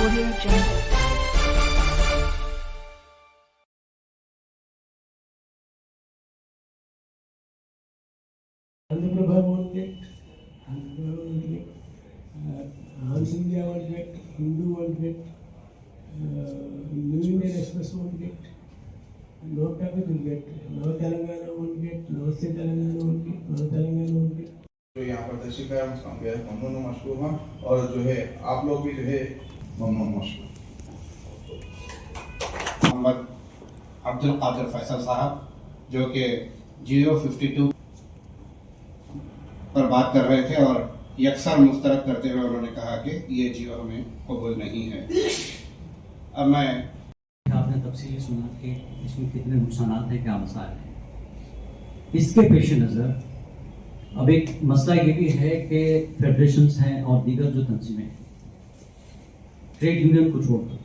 Audio Jungle. Andhra won't get, Hans India won't get, Hindu won't get, New Indian Express won't get, no traffic will get, no Telangana won't get, no State Telangana won't get, no Telangana won't get. जो यहाँ पर तशरीफ है उसका हम बेहद ममनून मशकूर हैं और जो है आप लोग भी जो है ममनून मशकूर। मोहम्मद अब्दुल कादिर फैसल साहब जो कि जियो 52 पर बात कर रहे थे और यकसर मुस्तरद करते हुए उन्होंने कहा कि ये जियो हमें कबूल नहीं है। अब मैं आपने तफसीली सुना कि इसमें कितने नुकसान हैं, क्या मसाइल हैं। इसके पेश नज़र अब एक मसला ये भी है कि फेडरेशंस हैं और दीगर जो तंजीमें हैं, ट्रेड यूनियन को छोड़ दो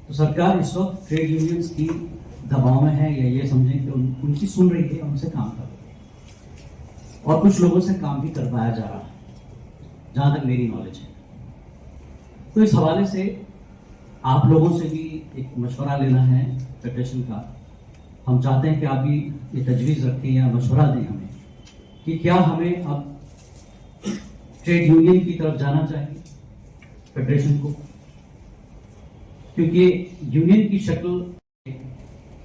तो सरकार इस वक्त ट्रेड यूनियंस की दबाव में है, या ये समझें कि उनकी सुन रही है, उनसे काम कर रही है और कुछ लोगों से काम भी करवाया जा रहा है, जहाँ तक मेरी नॉलेज है। तो इस हवाले से आप लोगों से भी एक मशवरा लेना है फेडरेशन का। हम चाहते हैं कि आप भी ये तजवीज़ रखें या मशवरा दें हमें कि क्या हमें अब ट्रेड यूनियन की तरफ जाना चाहिए फेडरेशन को, क्योंकि यूनियन की शक्ल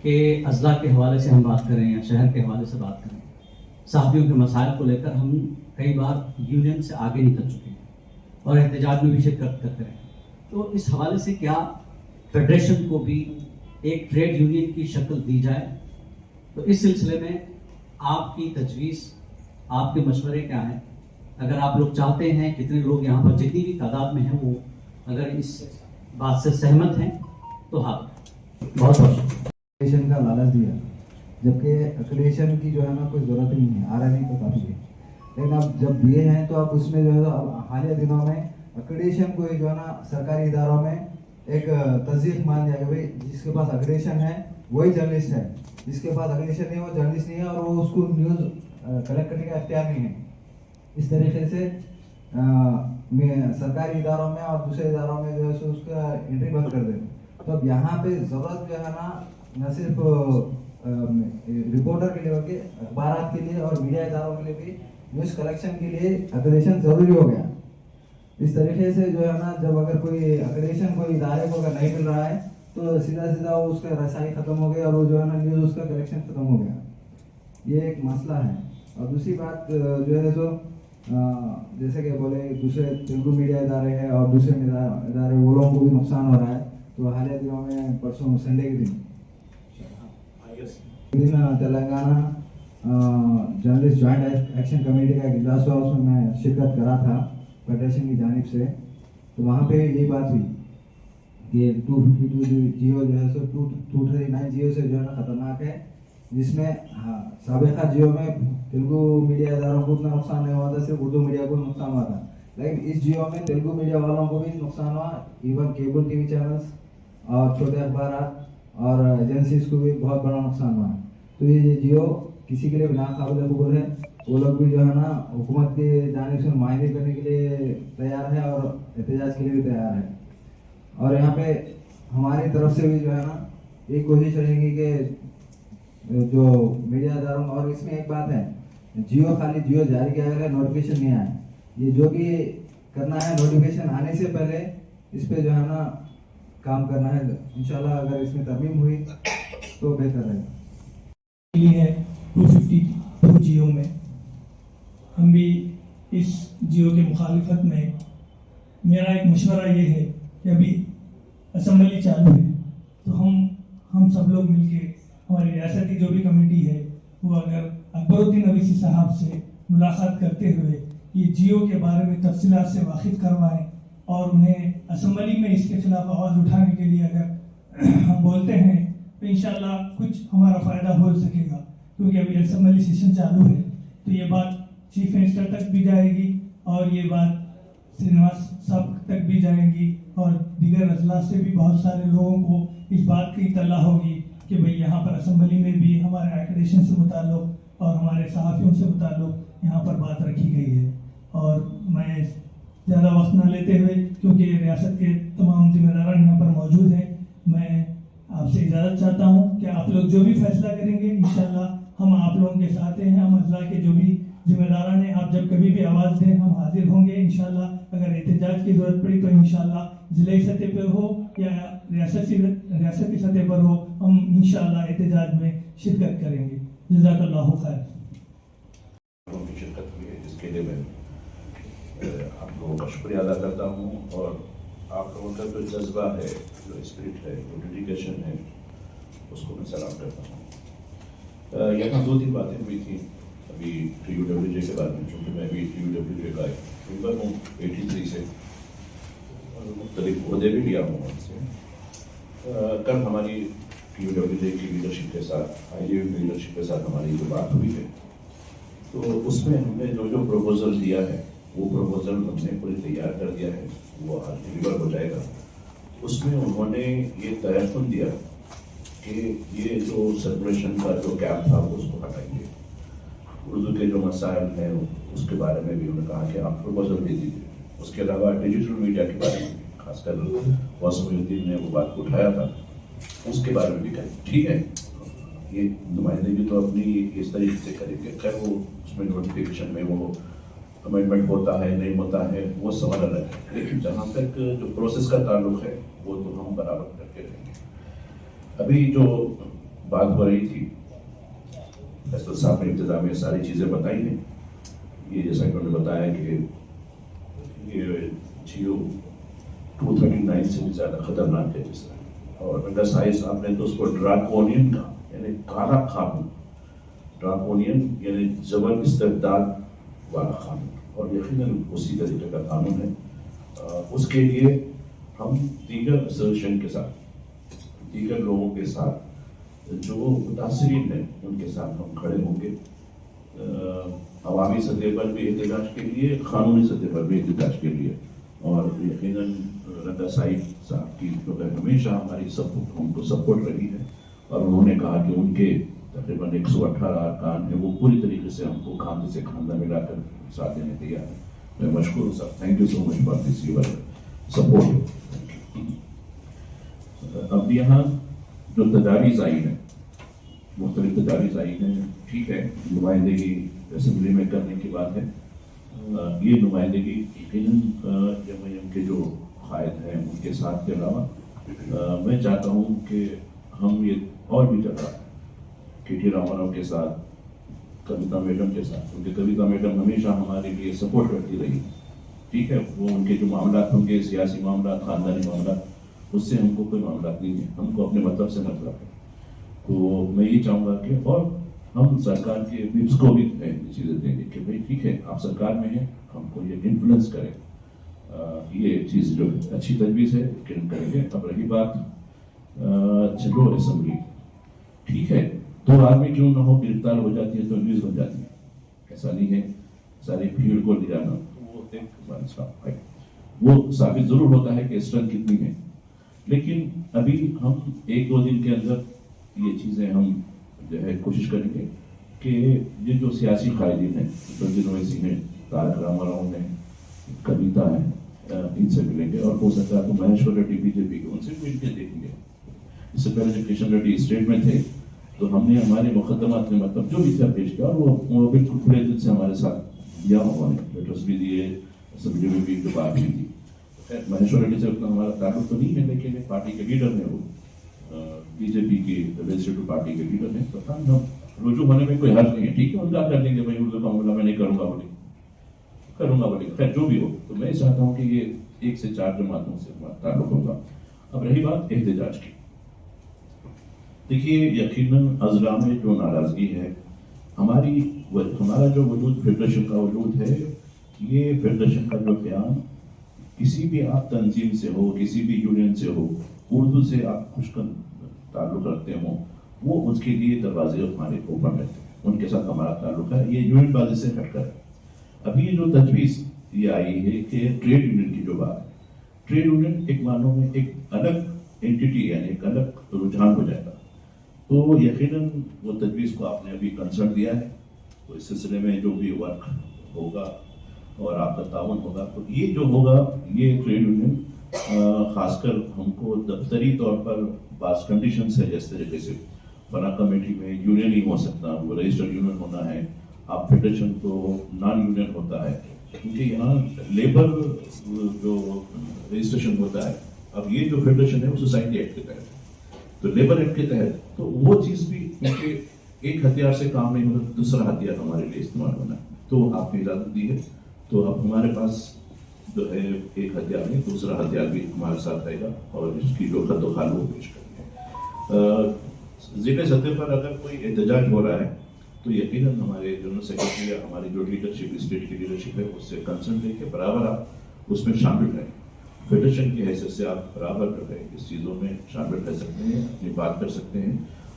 के अजला के हवाले से हम बात करें या शहर के हवाले से बात करें, साथियों के मसाइल को लेकर हम कई बार यूनियन से आगे निकल चुके हैं और एहतजाज में भी शिरकत करते हैं। तो इस हवाले से क्या फेडरेशन को भी एक ट्रेड यूनियन की शक्ल दी जाए? तो इस सिलसिले में आपकी तजवीज़, आपके मशवरे क्या हैं? अगर आप लोग चाहते हैं, कितने लोग यहाँ पर जितनी भी तादाद में हैं वो अगर इस बात से सहमत हैं तो हाँ, बहुत एक्रेडिटेशन का लालच दिया, जबकि एक्रेडिटेशन की जो है ना कोई ज़रूरत नहीं है, RRB तो काफ़ी है। लेकिन अब जब दिए हैं तो आप उसमें जो है अब हालिया दिनों में एक्रेडिटेशन को जो है ना सरकारी इदारों में एक तस्दीक मान लिया कि भाई जिसके पास एक्रेडिटेशन है वही जर्नलिस्ट है, जिसके पास एक्रेडिटेशन नहीं है वो जर्नलिस्ट नहीं है और वो उसको न्यूज़ कलेक्ट करने का इख्तियार नहीं है। इस तरीके से सरकारी इदारों में और दूसरे इदारों में जो है सो उसका एंट्री बंद कर देते। तो अब यहाँ पे ज़रूरत जो है ना न सिर्फ रिपोर्टर के लिए बल्कि अखबार के लिए और मीडिया इदारों के लिए भी न्यूज़ कलेक्शन के लिए एक्रेडिटेशन ज़रूरी हो गया। इस तरीके से जो है ना जब अगर कोई एक्रेडिटेशन कोई इदारे को अगर नहीं मिल रहा है तो सीधा सीधा वो उसका रसाई ख़त्म हो गई और वो जो है ना न्यूज़ उसका कलेक्शन ख़त्म हो गया। ये एक मसला है। और दूसरी बात जो है सो जैसे कि बोले दूसरे तेलुगु मीडिया इदारे हैं और दूसरे इदारे वो लोगों को भी नुकसान हो रहा है। तो हालिया दिनों में परसों संडे के दिन Telangana journalist joint action committee का एक इजलास हुआ, उसमें मैं शिरकत करा था फेडरेशन की जानिब से। तो वहाँ पे यही बात हुई कि 252 जियो जो है सो 239 जियो से जो है ना ख़तरनाक है, जिसमें साबिक़ा जियो में तेलुगु मीडिया इदारों को उतना नुकसान नहीं हुआ था, सिर्फ उर्दू मीडिया को नुकसान हुआ था। लेकिन इस जियो में तेलुगु मीडिया वालों को भी नुकसान हुआ, इवन केबल टीवी चैनल्स और छोटे अखबार और एजेंसीज को भी बहुत बड़ा नुकसान हुआ है। तो ये जियो किसी के लिए नाकाबिल कबूल है। वो लोग भी जो है ना हुकूमत के जानिब से नुमाइंदगी करने के लिए तैयार है और एहतजाज के लिए भी तैयार है। और यहाँ पे हमारी तरफ से भी जो है ना एक कोशिश रहेगी कि जो मीडिया इदारों, और इसमें एक बात है, जियो खाली जियो जारी किया गया, नोटिफिकेशन नहीं आया। ये जो भी करना है नोटिफिकेशन आने से पहले इस पे जो है ना काम करना है। इंशाल्लाह अगर इसमें तरमीम हुई तो बेहतर रहेगा। ये है 252 जियो में हम भी इस जियो के मुखालिफत में, मेरा एक मशवरा ये है कि अभी असम्बली चालू है तो हम सब लोग मिलके हमारी रियासती जो भी कमेटी है वो अगर अकबरुद्दीन अवीसी साहब से मुलाकात करते हुए ये जियो के बारे में तफसीलात से वाकिफ़ करवाएं और उन्हें असम्बली में इसके खिलाफ आवाज़ उठाने के लिए अगर हम बोलते हैं तो इंशाल्लाह कुछ हमारा फ़ायदा हो सकेगा। क्योंकि अभी असम्बली सेशन चालू है तो ये बात चीफ मिनिस्टर तक भी जाएगी और ये बात श्रीनिवास साहब तक भी जाएगी और दीगर अजलास से भी बहुत सारे लोगों को इस बात की इत्तला होगी कि भाई यहाँ पर असम्बली में भी हमारे एक्रेडिटेशन से मुताल्लिक़ और हमारे सहाफ़ियों से मुताल्लिक़ यहाँ पर बात रखी गई है। और मैं ज़्यादा वक्त ना लेते हुए, क्योंकि रियासत के तमाम जिम्मेदारान यहाँ पर मौजूद हैं, मैं आपसे इजाज़त चाहता हूँ कि आप लोग जो भी फैसला करेंगे इंशाल्लाह हम आप लोगों के साथ हैं। हम अजला के जो भी जिम्मेदारान हैं, आप जब कभी भी आवाज़ दें हम हाजिर होंगे इंशाल्लाह। अगर एहतजाज की ज़रूरत पड़ी तो इंशाल्लाह ज़िले सतह पर हो या रियासती सतह पर हो, हम इंशाल्लाह एहतजाज में शिरकत करेंगे। जज़ाकल्लाहु खैर। की शिरकत हुई है, जिसके लिए मैं आप लोगों का शुक्रिया अदा करता हूँ, और आप लोगों का जो जज्बा है, जो स्पिरिट है, जो डेडिकेशन है, उसको मैं सलाम करता हूँ। यहाँ 2-3 बातें हुई थी अभी TUWJ के बारे में, क्योंकि मैं भी TUWJ का मेंबर हूँ 83 से, और मुख्तलिफ ओहदे भी लिया हूँ उनसे। कल हमारी TUWJ की लीडरशिप के साथ, IJU की लीडरशिप के साथ हमारी जो बात हुई है, तो उसमें हमने जो जो प्रपोजल दिया है वो प्रपोजल हमने पूरी तैयार कर दिया है, वो आज डिलीवर हो जाएगा। उसमें उन्होंने ये तयक़ुन दिया कि ये जो सर्कुलेशन का जो गैप था वो उसको हटाएंगे। उर्दू के जो मसाइल हैं उसके बारे में भी उन्होंने कहा कि आप प्रपोजल दे दीजिए। उसके अलावा डिजिटल मीडिया के बारे में खासकर वासमुद्दीन ने वो बात को उठाया था, उसके बारे में भी कहा ठीक है, ये नुमाइंदगी तो अपनी इस तरीके से करेंगे। खैर वो उसमें नोटिफिकेशन में वो अमेंडमेंट होता है नहीं होता है वो सवाल अलग है, लेकिन जहाँ तक जो प्रोसेस का ताल्लुक है वो तो हम बराबर करके रहेंगे। अभी जो बात हो रही थी, फैसल साहब ने इंतजाम में सारी चीज़ें बताई हैं। ये जैसा कि उन्होंने बताया कि ये जियो 239 से भी ज़्यादा ख़तरनाक है जिस तरह, और अगर साइज आपने तो उसको ड्राकोनियन का यानी काला कानून, ड्राकोनियन यानी जबर इस्तेबदाद वाला कानून, और यकीनन उसी तरीके का कानून है। उसके लिए हम दीगर एसोसिएशन के साथ, दीगर लोगों के साथ जो मुतासरीन हैं उनके साथ हम खड़े होंगे, अवामी सतह पर भी एहतजाज के लिए, कानूनी सतह पर भी एहतजाज के लिए। और यकीनन रंदा साहिब साहब की जो है हमेशा हमारी हमको सपोर्ट रही है, और उन्होंने कहा कि उनके तकरीबन 118 अरकान है वो पूरी तरीके से हमको खांधे से खांधा मिलाकर साथ देने तैयार है। मैं मशकूर हूँ sir, thank you so much for this your support. अब यहाँ जो तजावीज़ आई है, मुख्तलिफ तजावीज़ आई हैं, ठीक है, नुमाइंदगी असेंबली में करने की बात है। ये नुमाइंदगी यकीनन जमयम के जो कायद हैं उनके साथ के अलावा मैं चाहता हूँ कि हम ये और भी जगह KT रामाराव के साथ, कविता मैडम के साथ, क्योंकि कविता मैडम हमेशा हमारे लिए सपोर्ट करती रही, ठीक है। वो उनके जो मामला होंगे, सियासी मामला, खानदानी मामला, उससे हमको कोई मामला नहीं है, हमको अपने मतलब से मतलब है। तो मैं ये चाहूँगा कि और हम सरकार के विप्स को भी चीज़ें देंगे कि भाई ठीक है, आप सरकार में हैं, हमको ये इन्फ्लुएंस करें। ये चीज़ जो अच्छी तजवीज़ है लेकिन करेंगे। अब रही बात चलो असेंबली, ठीक है, 2 आदमी क्यों ना हो, गिरफ्तार हो जाती है तो न्यूज़ बन जाती है, ऐसा नहीं है। सारी भीड़ को ले जाना वो एक वो साबित जरूर होता है कि स्ट्रेंथ कितनी है, लेकिन अभी हम 1-2 दिन के अंदर ये चीज़ें हम जो है कोशिश करेंगे कि ये जो सियासी कायदीन हैं, तो वैसी हैं, तारक रामाराव ने, कविता है, इनसे मिलेंगे, और हो सकता है तो महेश्वर रेड्डी BJP के, उनसे मिल के देखेंगे। इससे पहले जब किशन रेड्डी स्टेट में थे तो हमने हमारे मुकदमात में मतलब जो भी था पेश किया, और वो बिल्कुल खुले दिल से हमारे साथ दिया, उन्होंने लेटर्स भी दिए, असेंबली में भी बात हुई थी। खैर महेश्वर रेड्डी से उतना हमारा ताल्लुक तो नहीं है, लेकिन एक पार्टी के लीडर हैं, वो BJP की लेजिस्लेटिव पार्टी के लीडर हैं, तो हम रुजू होने में कोई हर्ज नहीं है, ठीक है, उनका कर लेंगे, भाई उर्दू का मामला मैं नहीं करूँगा बोले, खैर जो भी हो। तो मैं चाहता हूँ कि ये 1 से 4 जमातों से हमारा ताल्लुक होगा। अब रही बात एहतजाज की, देखिए यकीनन अजला में जो नाराज़गी है, हमारा जो वजूद फेडरेशन का वजूद है, ये फेडरेशन का जो बयान किसी भी आप तंजीम से हो, किसी भी यूनियन से हो, उर्दू से आप खुशकन ताल्लुक रखते हो, वो उसके लिए दरवाजे हमारे ओपन रहते हैं, उनके साथ हमारा ताल्लुक है। ये यूनियन बाजी से हटकर है। अभी ये जो तजवीज़ ये आई है कि ट्रेड यूनियन की जो बात है, ट्रेड यूनियन एक मानों में एक अलग एंटिटी यानी एक अलग रुझान हो जाएगा। तो यकीनन वो तजवीज़ को आपने अभी कंसर्न दिया है, तो इस सिलसिले में जो भी वर्क होगा اور آپ کا تعاون ہوگا. تو یہ جو ہوگا یہ ٹریڈ یونین خاص کر ہم کو دفتری طور پر بعض کنڈیشنز ہے، جس طریقے سے بنا کمیٹی میں یونین ہی ہو سکتا، وہ رجسٹرڈ یونین ہونا ہے. آپ فیڈریشن تو نان یونین ہوتا ہے، کیونکہ یہاں لیبر جو رجسٹریشن ہوتا ہے، اب یہ جو فیڈریشن ہے وہ سوسائٹی ایکٹ کے تحت، تو لیبر ایکٹ کے تحت، تو وہ چیز بھی کیونکہ ایک ہتھیار سے کام نہیں ہوتا، دوسرا ہتھیار ہمارے لیے استعمال ہونا ہے. تو آپ نے اجازت دی ہے، تو اب ہمارے پاس جو ہے ایک ہتھیار نہیں، دوسرا ہتھیار بھی ہمارے ساتھ رہے گا اور اس کی جو خط و خال وہ پیش کریں گے. ضلع سطح پر اگر کوئی احتجاج ہو رہا ہے تو یقیناً ہمارے جنرل سیکرٹری یا ہماری جو لیڈرشپ اسٹیٹ کی لیڈرشپ ہے اس سے کنسرن لے کے برابر آپ اس میں شامل رہیں. فیڈریشن کی حیثیت سے آپ برابر جو ہے اس چیزوں میں شامل رہ سکتے ہیں، اپنی بات کر سکتے ہیں.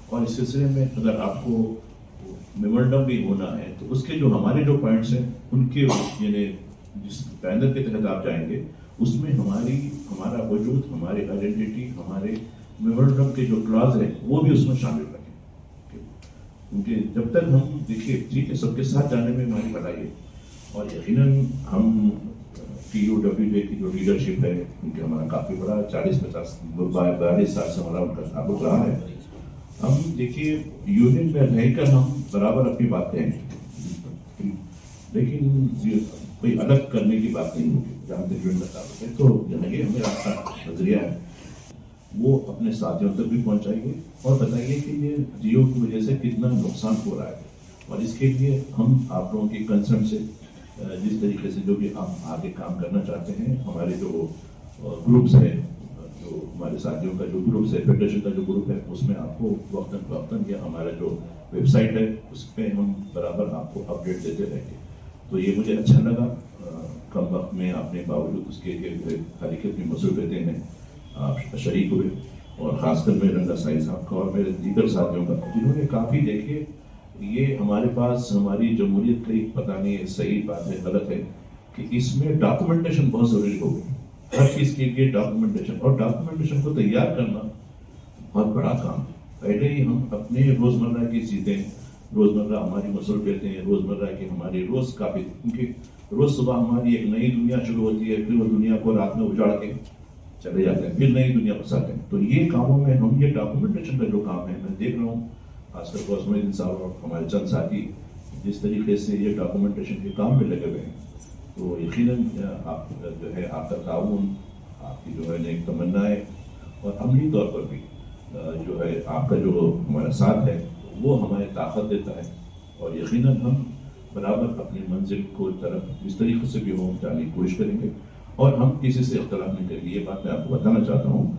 اور اس سلسلے میں اگر آپ کو میمورنڈم بھی ہونا ہے تو اس کے جو ہمارے جو پوائنٹس ہیں ان کے یعنی جس پینل کے تحت آپ جائیں گے اس میں ہمارا وجود، ہماری آئیڈینٹی، ہمارے میمورنڈم کے جو کلاز ہیں وہ بھی اس میں شامل رکھیں. کیونکہ جب تک ہم دیکھیے ٹھیک ہے سب کے ساتھ جانے میں ہماری بھلائی ہے، اور یقیناً ہم TUWJ کی جو لیڈرشپ ہے کیونکہ ہمارا کافی بڑا 42 سال سے ہمارا ان کا تعلق رہا ہے. ہم دیکھیے یونین میں رہ کر ہم برابر اپنی بات کہیں گے، لیکن کوئی الگ کرنے کی بات نہیں ہوگی. جہاں تک یونین کا تعلق ہے تو یہ ہمیں نظریہ ہے وہ اپنے ساتھیوں تک بھی پہنچائیے اور بتائیے کہ یہ جیو کی وجہ سے کتنا نقصان ہو رہا ہے. اور اس کے لیے ہم آپ لوگوں کی کنسرن سے جس طریقے سے جو بھی ہم آگے کام کرنا چاہتے ہیں، ہمارے جو گروپس ہیں، جو ہمارے ساتھیوں کا جو گروپس ہے، فیڈریشن کا جو گروپ ہے، اس میں آپ کو وقتاً فوقتاً یا ہمارا جو ویب سائٹ ہے اس پہ ہم برابر آپ کو اپڈیٹ دیتے رہیں گے. تو یہ مجھے اچھا لگا. کم وقت میں آپ نے باوجود اس کے حرکت میں مصروفیتیں ہیں آپ شریک ہوئے، اور خاص کر میں رنگا سائی صاحب کا اور میرے دیگر ساتھیوں کا جنہوں نے کافی دیکھے. یہ ہمارے پاس ہماری جمہوریت کا پتہ نہیں صحیح بات ہے غلط ہے کہ اس میں ڈاکومنٹیشن بہت ضروری ہو گئی. ہر چیز کے لیے ڈاکومنٹیشن، اور ڈاکومنٹیشن کو تیار کرنا بہت بڑا کام ہے. پہلے ہی ہم اپنے روزمرہ کی چیزیں، روزمرہ ہماری مصروفیتیں، روزمرہ کی ہماری روز کافی، کیونکہ روز صبح ہماری ایک نئی دنیا شروع ہوتی ہے، پھر وہ دنیا کو رات میں اجاڑ کے چلے جاتے ہیں، پھر نئی دنیا بساتے ہیں. تو یہ کاموں میں ہم یہ ڈاکومنٹیشن کا جو کام ہے میں دیکھ رہا ہوں خاص کر قاسم الدین صاحب اور ہمارے چند ساتھی جس طریقے سے یہ ڈاکومنٹیشن کے کام میں لگے ہوئے ہیں، تو یقیناً آپ جو ہے آپ کا تعاون، آپ کی جو ہے ایک تمنا ہے، اور عملی طور پر بھی جو ہے آپ کا جو ہمارا ساتھ ہے وہ ہمیں طاقت دیتا ہے. اور یقیناً ہم برابر اپنی منزل کو طرف اس طریقے سے بھی ہو جانے کی کوشش کریں گے، اور ہم کسی سے اختلاف نہیں کریں گے. یہ بات میں آپ کو بتانا چاہتا ہوں